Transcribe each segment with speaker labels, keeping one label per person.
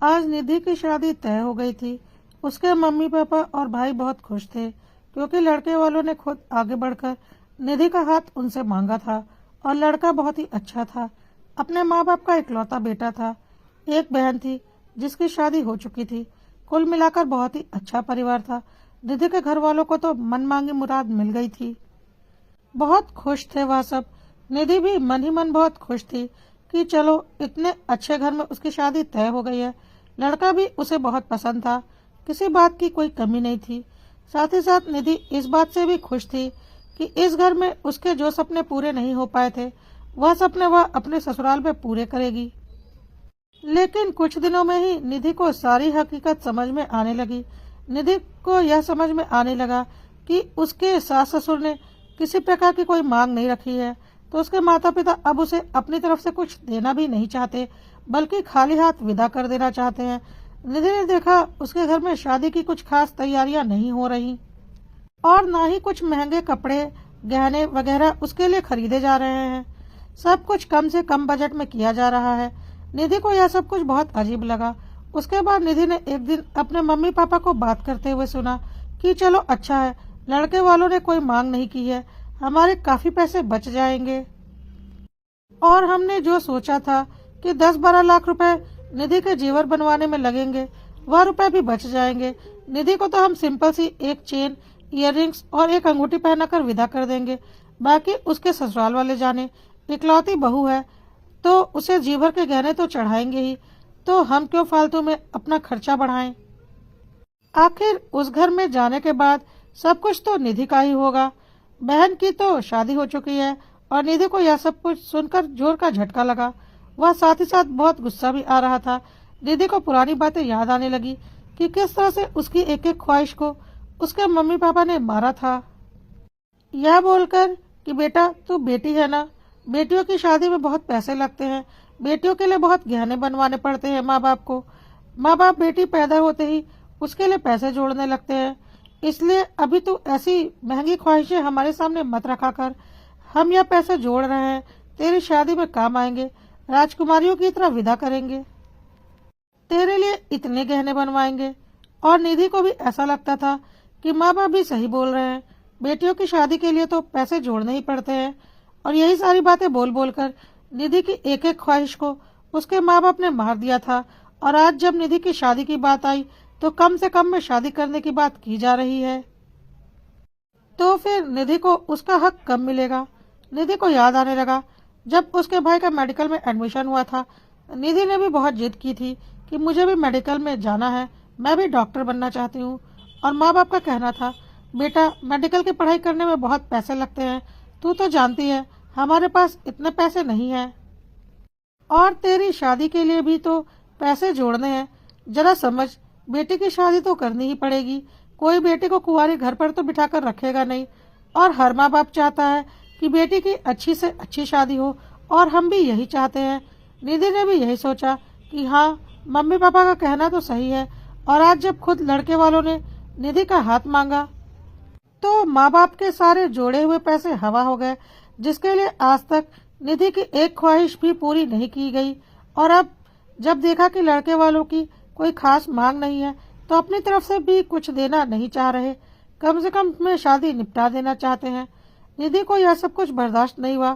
Speaker 1: आज निधि की शादी तय हो गई थी। उसके मम्मी पापा और भाई बहुत खुश थे क्योंकि लड़के वालों ने खुद आगे बढ़कर निधि का हाथ उनसे मांगा था और लड़का बहुत ही अच्छा था। अपने माँ बाप का इकलौता बेटा था। एक बहन थी जिसकी शादी हो चुकी थी। कुल मिलाकर बहुत ही अच्छा परिवार था। निधि के घर वालों को तो मन मांगी मुराद मिल गई थी। बहुत खुश थे वह सब। निधि भी मन ही मन बहुत खुश थी कि चलो इतने अच्छे घर में उसकी शादी तय हो गई है। लड़का भी उसे बहुत पसंद था। किसी बात की कोई कमी नहीं थी। साथ ही साथ निधि इस बात से भी खुश थी कि इस घर में उसके जो सपने पूरे नहीं हो पाए थे वह सपने वह अपने ससुराल में पूरे करेगी। लेकिन कुछ दिनों में ही निधि को सारी हकीकत समझ में आने लगी। निधि को यह समझ में आने लगा कि उसके सास ससुर ने किसी प्रकार की कोई मांग नहीं रखी है, तो उसके माता पिता अब उसे अपनी तरफ से कुछ देना भी नहीं चाहते, बल्कि खाली हाथ विदा कर देना चाहते हैं। निधि ने देखा उसके घर में शादी की कुछ खास तैयारियां नहीं हो रही और ना ही कुछ महंगे कपड़े गहने वगैरह उसके लिए खरीदे जा रहे हैं। सब कुछ कम से कम बजट में किया जा रहा है। निधि को यह सब कुछ बहुत अजीब लगा। उसके बाद निधि ने एक दिन अपने मम्मी पापा को बात करते हुए सुना कि चलो अच्छा है, लड़के वालों ने कोई मांग नहीं की है, हमारे काफी पैसे बच जाएंगे और हमने जो सोचा था कि 10-12 लाख रुपए निधि के जेवर बनवाने में लगेंगे वह रुपए भी बच जाएंगे। निधि को तो हम सिंपल सी एक चेन, इयररिंग्स और एक अंगूठी पहनाकर विदा कर देंगे। बाकी उसके ससुराल वाले जाने, इकलौती बहू है तो उसे जी भर के गहने तो चढ़ाएंगे ही, तो हम क्यों फालतू में अपना खर्चा बढ़ाएं। आखिर उस घर में जाने के बाद सब कुछ तो निधि का ही होगा। बहन की तो शादी हो चुकी है और निधि को यह सब कुछ सुनकर जोर का झटका लगा। वह साथ ही साथ बहुत गुस्सा भी आ रहा था। निधि को पुरानी बातें याद आने लगी कि किस तरह से उसकी एक एक ख्वाहिश को उसके मम्मी पापा ने मारा था, यह बोलकर कि बेटा तू बेटी है ना, बेटियों की शादी में बहुत पैसे लगते हैं, बेटियों के लिए बहुत गहने बनवाने पड़ते हैं माँ बाप को। माँ बाप बेटी पैदा होते ही उसके लिए पैसे जोड़ने लगते हैं, इसलिए अभी तू ऐसी महंगी ख्वाहिशें हमारे सामने मत रखा कर। हम यह पैसे जोड़ रहे हैं, तेरी शादी में काम आएंगे, राजकुमारियों की तरह विदा करेंगे, तेरे लिए इतने गहने बनवाएंगे। और निधि को भी ऐसा लगता था कि माँ बाप भी सही बोल रहे हैं, बेटियों की शादी के लिए तो पैसे जोड़ने ही पड़ते हैं। और यही सारी बातें बोल बोलकर निधि की एक एक ख्वाहिश को उसके माँ बाप ने मार दिया था। और आज जब निधि की शादी की बात आई तो कम से कम में शादी करने की बात की जा रही है, तो फिर निधि को उसका हक कब मिलेगा। निधि को याद आने लगा जब उसके भाई का मेडिकल में एडमिशन हुआ था। निधि ने भी बहुत जिद की थी कि मुझे भी मेडिकल में जाना है, मैं भी डॉक्टर बनना चाहती हूँ। और माँ बाप का कहना था बेटा मेडिकल की पढ़ाई करने में बहुत पैसे लगते हैं, तू तो जानती है हमारे पास इतने पैसे नहीं हैं और तेरी शादी के लिए भी तो पैसे जोड़ने हैं। जरा समझ, बेटी की शादी तो करनी ही पड़ेगी, कोई बेटी को कुंवारी घर पर तो बिठाकर रखेगा नहीं। और हर माँ बाप चाहता है कि बेटी की अच्छी से अच्छी शादी हो और हम भी यही चाहते हैं। निधि ने भी यही सोचा कि हाँ, मम्मी पापा का कहना तो सही है। और आज जब खुद लड़के वालों ने निधि का हाथ मांगा तो माँ बाप के सारे जोड़े हुए पैसे हवा हो गए, जिसके लिए आज तक निधि की एक ख्वाहिश भी पूरी नहीं की गई। और अब जब देखा कि लड़के वालों की कोई खास मांग नहीं है तो अपनी तरफ से भी कुछ देना नहीं चाह रहे, कम से कम में शादी निपटा देना चाहते हैं। निधि को यह सब कुछ बर्दाश्त नहीं हुआ।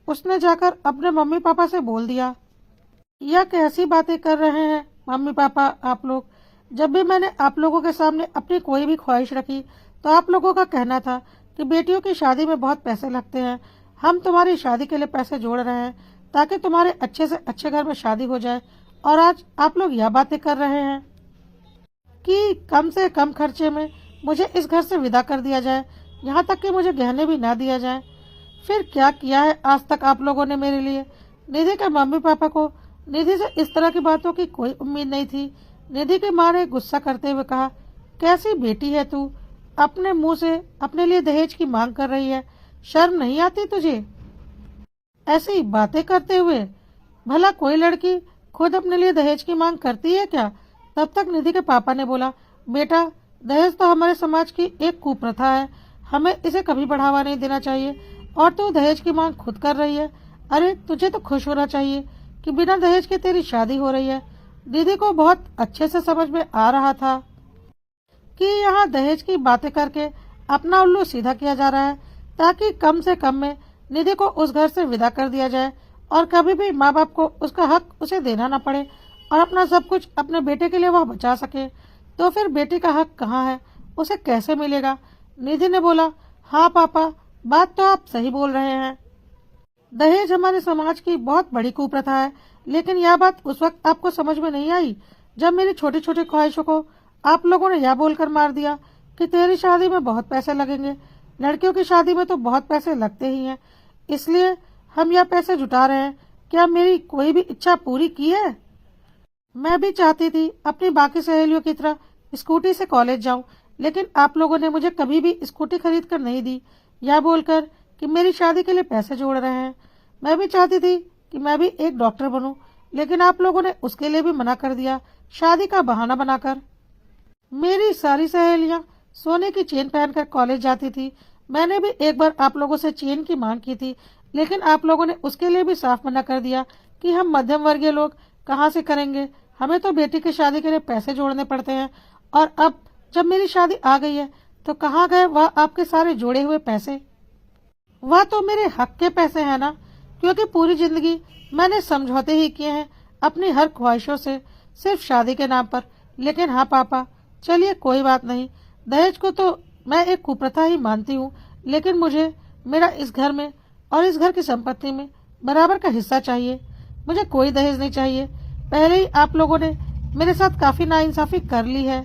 Speaker 1: उसने जाकर अपने मम्मी पापा से बोल दिया, यह कैसी बातें कर रहे हैं मम्मी पापा आप लोग। जब भी मैंने आप लोगों के सामने अपनी कोई भी ख्वाहिश रखी तो आप लोगों का कहना था कि बेटियों की शादी में बहुत पैसे लगते हैं, हम तुम्हारी शादी के लिए पैसे जोड़ रहे हैं ताकि तुम्हारे अच्छे से अच्छे घर में शादी हो जाए। और आज आप लोग यह बातें कर रहे हैं कि कम से कम खर्चे में मुझे इस घर से विदा कर दिया जाए, यहाँ तक कि मुझे गहने भी ना दिया जाए। फिर क्या किया है आज तक आप लोगों ने मेरे लिए। निधि के मम्मी पापा को निधि से इस तरह की बातों की कोई उम्मीद नहीं थी। निधि के माँ ने गुस्सा करते हुए कहा, कैसी बेटी है तू, अपने मुंह से अपने लिए दहेज की मांग कर रही है, शर्म नहीं आती तुझे ऐसी बातें करते हुए। भला कोई लड़की खुद अपने लिए दहेज की मांग करती है क्या। तब तक निधि के पापा ने बोला, बेटा दहेज तो हमारे समाज की एक कुप्रथा है, हमें इसे कभी बढ़ावा नहीं देना चाहिए और तू दहेज की मांग खुद कर रही है। अरे तुझे तो खुश होना चाहिए कि बिना दहेज के तेरी शादी हो रही है। निधि को बहुत अच्छे से समझ में आ रहा था कि यहाँ दहेज की बातें करके अपना उल्लू सीधा किया जा रहा है, ताकि कम से कम में निधि को उस घर से विदा कर दिया जाए और कभी भी माँ बाप को उसका हक उसे देना न पड़े और अपना सब कुछ अपने बेटे के लिए वह बचा सके। तो फिर बेटे का हक कहाँ है, उसे कैसे मिलेगा? निधि ने बोला, हाँ पापा, बात तो आप सही बोल रहे हैं। दहेज हमारे समाज की बहुत बड़ी कुप्रथा है, लेकिन यह बात उस वक्त आपको समझ में नहीं आई जब मेरी छोटी छोटी ख्वाहिशों को आप लोगों ने यह बोलकर मार दिया कि तेरी शादी में बहुत पैसे लगेंगे। लड़कियों की शादी में तो बहुत पैसे लगते ही हैं, इसलिए हम यह पैसे जुटा रहे हैं। क्या मेरी कोई भी इच्छा पूरी की है? मैं भी चाहती थी अपनी बाकी सहेलियों की तरह स्कूटी से कॉलेज जाऊं, लेकिन आप लोगों ने मुझे कभी भी स्कूटी खरीद कर नहीं दी, यह बोलकर कि मेरी शादी के लिए पैसे जोड़ रहे हैं। मैं भी चाहती थी कि मैं भी एक डॉक्टर बनूं, लेकिन आप लोगों ने उसके लिए भी मना कर दिया, शादी का बहाना बनाकर। मेरी सारी सहेलियां सोने की चेन पहनकर कॉलेज जाती थी। मैंने भी एक बार आप लोगों से चेन की मांग की थी, लेकिन आप लोगों ने उसके लिए भी साफ मना कर दिया कि हम मध्यम वर्गीय लोग कहाँ से करेंगे, हमें तो बेटी की शादी के लिए पैसे जोड़ने पड़ते हैं। और अब जब मेरी शादी आ गई है तो कहाँ गए वह आपके सारे जोड़े हुए पैसे? वह तो मेरे हक के पैसे हैं ना, क्योंकि पूरी जिंदगी मैंने समझौते ही किए हैं अपनी हर ख्वाहिशों से, सिर्फ शादी के नाम पर। लेकिन हाँ पापा, चलिए कोई बात नहीं, दहेज को तो मैं एक कुप्रथा ही मानती हूँ, लेकिन मुझे मेरा इस घर में और इस घर की संपत्ति में बराबर का हिस्सा चाहिए। मुझे कोई दहेज नहीं चाहिए। पहले ही आप लोगों ने मेरे साथ काफी नाइंसाफी कर ली है,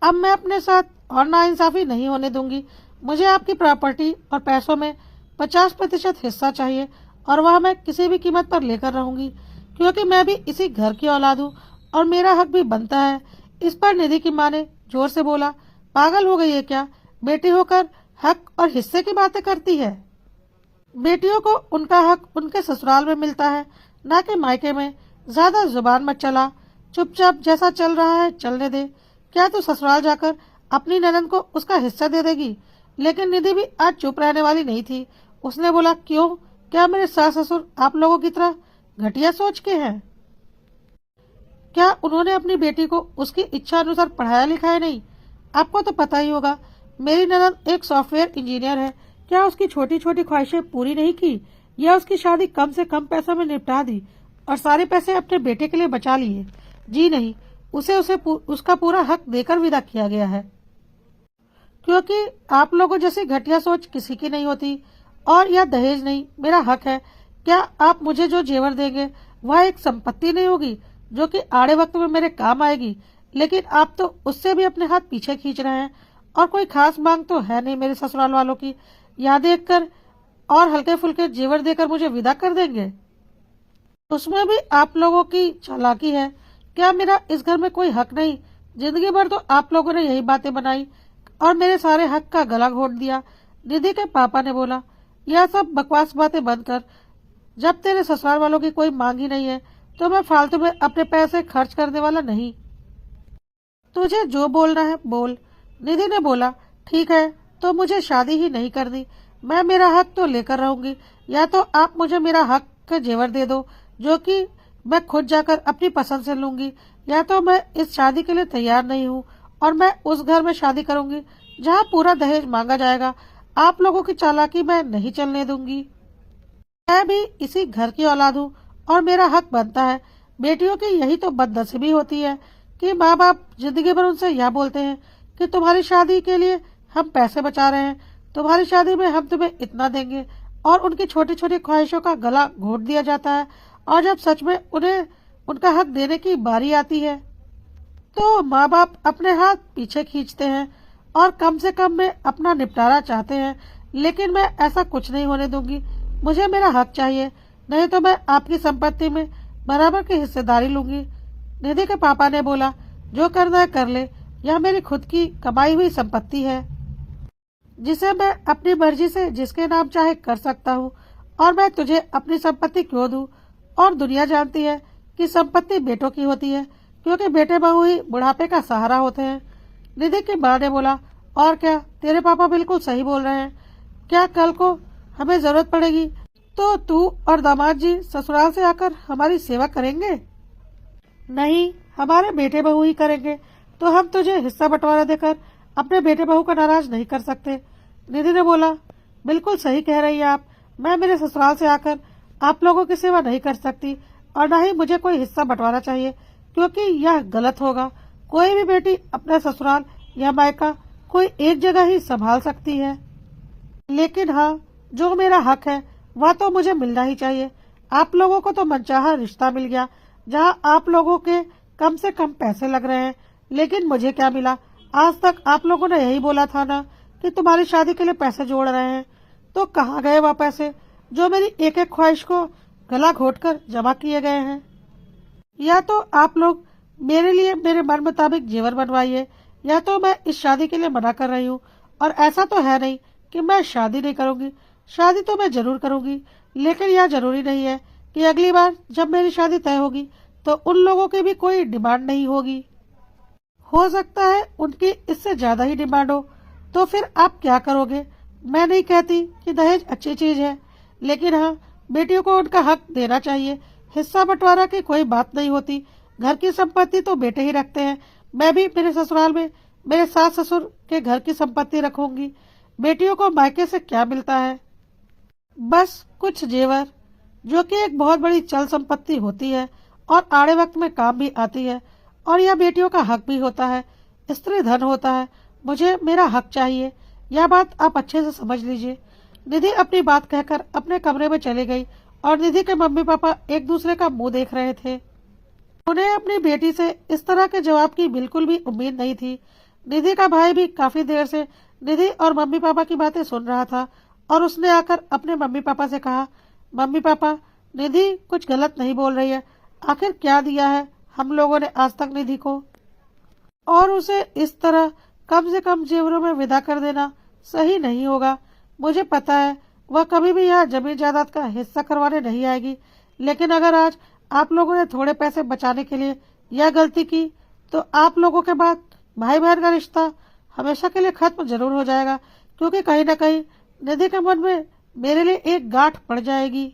Speaker 1: अब मैं अपने साथ और नाइंसाफी नहीं होने दूंगी। मुझे आपकी प्रॉपर्टी और पैसों में 50% हिस्सा चाहिए, और वह मैं किसी भी कीमत पर लेकर रहूंगी, क्योंकि मैं भी इसी घर की औलाद हूँ और मेरा हक भी बनता है। इस पर निधि की माँ ने जोर से बोला, पागल हो गई है क्या? बेटी होकर हक और हिस्से की बातें करती है। बेटियों को उनका हक उनके ससुराल में मिलता है, न कि मायके में। ज्यादा जुबान मत चला, चुपचाप जैसा चल रहा है चलने दे। क्या तू ससुराल जाकर अपनी ननद को उसका हिस्सा दे देगी? लेकिन निधि भी आज चुप रहने वाली नहीं थी। उसने बोला, क्यों? क्या मेरे सास ससुर आप लोगों की तरह घटिया सोच के हैं? क्या उन्होंने अपनी बेटी को उसकी इच्छा अनुसार पढ़ाया लिखाया नहीं? आपको तो पता ही होगा, मेरी ननद एक सॉफ्टवेयर इंजीनियर है। क्या उसकी छोटी छोटी ख्वाहिशें पूरी नहीं की, या उसकी शादी कम से कम पैसों में निपटा दी और सारे पैसे अपने बेटे के लिए बचा लिए? जी नहीं, उसे उसका पूरा हक देकर विदा किया गया है, क्योंकि आप लोगों जैसी घटिया सोच किसी की नहीं होती। और यह दहेज नहीं, मेरा हक है। क्या आप मुझे जो जेवर देंगे वह एक संपत्ति नहीं होगी जो कि आड़े वक्त में मेरे काम आएगी? लेकिन आप तो उससे भी अपने हाथ पीछे खींच रहे हैं, और कोई खास मांग तो है नहीं मेरे ससुराल वालों की। यह देखकर और हल्के फुल्के जेवर देकर मुझे विदा कर देंगे? उसमें भी आप लोगों की चालाकी है। क्या मेरा इस घर में कोई हक नहीं? जिंदगी भर तो आप लोगों ने यही बातें बनाई और मेरे सारे हक का गला घोट दिया। निधि के पापा ने बोला, यह सब बकवास बातें बंद कर। जब तेरे ससुराल वालों की कोई मांग ही नहीं है तो मैं फालतू में अपने पैसे खर्च करने वाला नहीं। तुझे जो बोलना है बोल। निधि ने बोला, ठीक है, तो मुझे शादी ही नहीं करनी। मैं मेरा हक तो लेकर रहूंगी, या तो आप मुझे मेरा हक का जेवर दे दो जो कि मैं खुद जाकर अपनी पसंद से लूंगी, या तो मैं इस शादी के लिए तैयार नहीं हूँ और मैं उस घर में शादी करूंगी जहाँ पूरा दहेज मांगा जाएगा। आप लोगों की चालाकी मैं नहीं चलने दूंगी। मैं भी इसी घर की औलाद हूँ और मेरा हक बनता है। बेटियों की यही तो बदनसीबी होती है कि माँ बाप जिंदगी भर उनसे यह बोलते हैं कि तुम्हारी शादी के लिए हम पैसे बचा रहे हैं, तुम्हारी शादी में हम तुम्हें इतना देंगे, और उनकी छोटी छोटी ख्वाहिशों का गला घोट दिया जाता है। और जब सच में उन्हें उनका हक देने की बारी आती है तो माँ बाप अपने हाथ पीछे खींचते हैं और कम से कम में अपना निपटारा चाहते हैं। लेकिन मैं ऐसा कुछ नहीं होने दूंगी। मुझे मेरा हक चाहिए, नहीं तो मैं आपकी संपत्ति में बराबर की हिस्सेदारी लूंगी। निधि के पापा ने बोला, जो करना है कर ले, यह मेरी खुद की कमाई हुई संपत्ति है जिसे मैं अपनी मर्जी से जिसके नाम चाहे कर सकता हूँ, और मैं तुझे अपनी संपत्ति क्यों दूँ? और दुनिया जानती है कि संपत्ति बेटों की होती है, क्योंकि बेटे बहू ही बुढ़ापे का सहारा होते हैं। निधि की माँ ने बोला, और क्या, तेरे पापा बिल्कुल सही बोल रहे हैं। क्या कल को हमें जरूरत पड़ेगी तो तू और दामाद जी ससुराल से आकर हमारी सेवा करेंगे? नहीं, हमारे बेटे बहू ही करेंगे, तो हम तुझे हिस्सा बंटवारा देकर अपने बेटे बहू को नाराज नहीं कर सकते। निधि ने बोला, बिल्कुल सही कह रही हैं आप। मैं मेरे ससुराल से आकर आप लोगों की सेवा नहीं कर सकती और न ही मुझे कोई हिस्सा बंटवारा चाहिए, क्योंकि यह गलत होगा। कोई भी बेटी अपना ससुराल या मायका कोई एक जगह ही संभाल सकती है, लेकिन हाँ, जो मेरा हक है वह तो मुझे मिलना ही चाहिए। आप लोगों को तो मनचाहा रिश्ता मिल गया, जहाँ आप लोगों के कम से कम पैसे लग रहे हैं, लेकिन मुझे क्या मिला? आज तक आप लोगों ने यही बोला था ना कि तुम्हारी शादी के लिए पैसे जोड़ रहे हैं, तो कहाँ गए वह पैसे जो मेरी एक एक ख्वाहिश को गला घोटकर जमा किए गए हैं? या तो आप लोग मेरे लिए मेरे मन मुताबिक जेवर बनवाइए, या तो मैं इस शादी के लिए मना कर रही हूँ। और ऐसा तो है नहीं कि मैं शादी नहीं करूंगी। शादी तो मैं जरूर करूंगी, लेकिन यह जरूरी नहीं है कि अगली बार जब मेरी शादी तय होगी तो उन लोगों की भी कोई डिमांड नहीं होगी। हो सकता है उनकी इससे ज्यादा ही डिमांड हो, तो फिर आप क्या करोगे? मैं नहीं कहती कि दहेज अच्छी चीज है, लेकिन हाँ, बेटियों को उनका हक देना चाहिए। हिस्सा बंटवारा की कोई बात नहीं होती, घर की संपत्ति तो बेटे ही रखते हैं। मैं भी मेरे ससुराल में मेरे सास ससुर के घर की संपत्ति रखूंगी। बेटियों को मायके से क्या मिलता है? बस कुछ जेवर, जो कि एक बहुत बड़ी चल संपत्ति होती है और आड़े वक्त में काम भी आती है, और यह बेटियों का हक भी होता है, स्त्री धन होता है। मुझे मेरा हक चाहिए, यह बात आप अच्छे से समझ लीजिए। निधि अपनी बात कहकर अपने कमरे में चली गई और निधि के मम्मी पापा एक दूसरे का मुंह देख रहे थे। उन्हें अपनी बेटी से इस तरह के जवाब की बिल्कुल भी उम्मीद नहीं थी। निधि का भाई भी काफी देर से निधि और मम्मी पापा की बातें सुन रहा था और उसने आकर अपने मम्मी पापा से कहा, मम्मी पापा, निधि कुछ गलत नहीं बोल रही है। आखिर क्या दिया है हम लोगों ने आज तक निधि को, और उसे इस तरह कम से कम जेवरों में विदा कर देना सही नहीं होगा। मुझे पता है वह कभी भी यहाँ जमीन जायदाद का हिस्सा करवाने नहीं आएगी, लेकिन अगर आज आप लोगों ने थोड़े पैसे बचाने के लिए यह गलती की, तो आप लोगों के बाद भाई बहन का रिश्ता हमेशा के लिए खत्म जरूर हो जाएगा, क्योंकि कहीं न कहीं निधि के मन में मेरे लिए एक गांठ पड़ जाएगी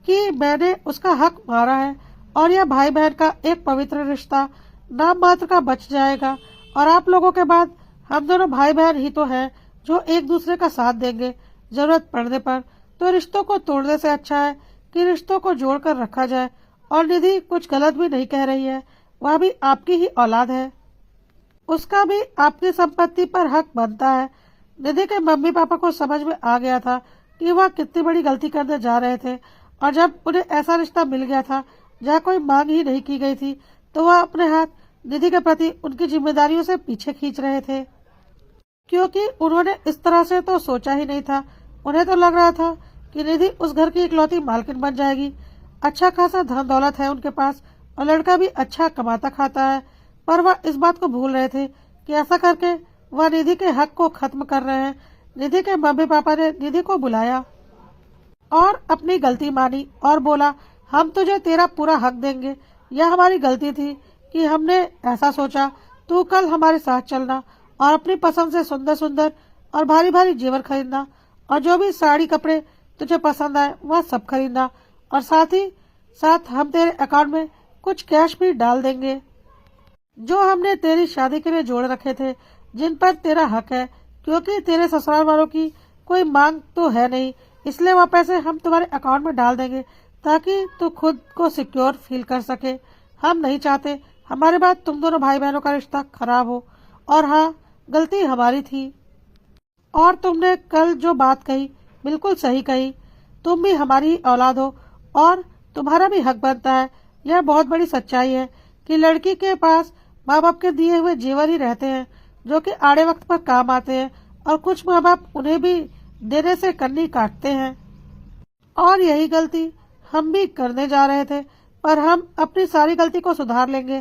Speaker 1: कि मैंने उसका हक मारा है, और यह भाई बहन का एक पवित्र रिश्ता नाम मात्र का बच जाएगा। और आप लोगों के बाद हम दोनों भाई बहन ही तो हैं जो एक दूसरे का साथ देंगे जरूरत पड़ने पर। तो रिश्तों को तोड़ने से अच्छा है कि रिश्तों को जोड़कर रखा जाए। और निधि कुछ गलत भी नहीं कह रही है, वह भी आपकी ही औलाद है, उसका भी आपकी संपत्ति पर हक बनता है। निधि के मम्मी पापा को समझ में आ गया था कि वह कितनी बड़ी गलती करने जा रहे थे, और जब उन्हें ऐसा रिश्ता मिल गया था जहाँ कोई मांग ही नहीं की गई थी, तो वह अपने हाथ निधि के प्रति उनकी जिम्मेदारियों से पीछे खींच रहे थे, क्योंकि उन्होंने इस तरह से तो सोचा ही नहीं था। उन्हें तो लग रहा था कि निधि उस घर की इकलौती मालकिन बन जाएगी। अच्छा खासा धन दौलत है उनके पास और लड़का भी अच्छा कमाता खाता है, पर वह इस बात को भूल रहे थे कि ऐसा करके वह निधि के हक को खत्म कर रहे हैं। निधि के मम्मी पापा ने निधि को बुलाया और अपनी गलती मानी और बोला, हम तुझे तेरा पूरा हक देंगे। यह हमारी गलती थी कि हमने ऐसा सोचा। तू कल हमारे साथ चलना और अपनी पसंद से सुंदर सुंदर और भारी भारी जेवर खरीदना, और जो भी साड़ी कपड़े तुझे पसंद आए वह सब खरीदना, और साथ ही साथ हम तेरे अकाउंट में कुछ कैश भी डाल देंगे जो हमने तेरी शादी के लिए जोड़ रखे थे, जिन पर तेरा हक है, क्योंकि तेरे ससुराल वालों की कोई मांग तो है नहीं, इसलिए वह पैसे हम तुम्हारे अकाउंट में डाल देंगे ताकि तू खुद को सिक्योर फील कर सके। हम नहीं चाहते हमारे बाद तुम दोनों भाई बहनों का रिश्ता खराब हो। और हाँ, गलती हमारी थी, और तुमने कल जो बात कही बिल्कुल सही कही। तुम भी हमारी ही औलाद हो और तुम्हारा भी हक बनता है। यह बहुत बड़ी सच्चाई है कि लड़की के पास माँ बाप के दिए हुए जेवर ही रहते हैं जो कि आड़े वक्त पर काम आते हैं, और कुछ माँ बाप उन्हें भी देने से कन्नी काटते हैं। और यही गलती हम भी करने जा रहे थे, पर हम अपनी सारी गलती को सुधार लेंगे,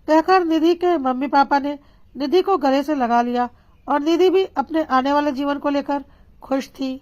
Speaker 1: कहकर निधि के मम्मी पापा ने निधि को गले से लगा लिया, और निधि भी अपने आने वाले जीवन को लेकर खुश थी।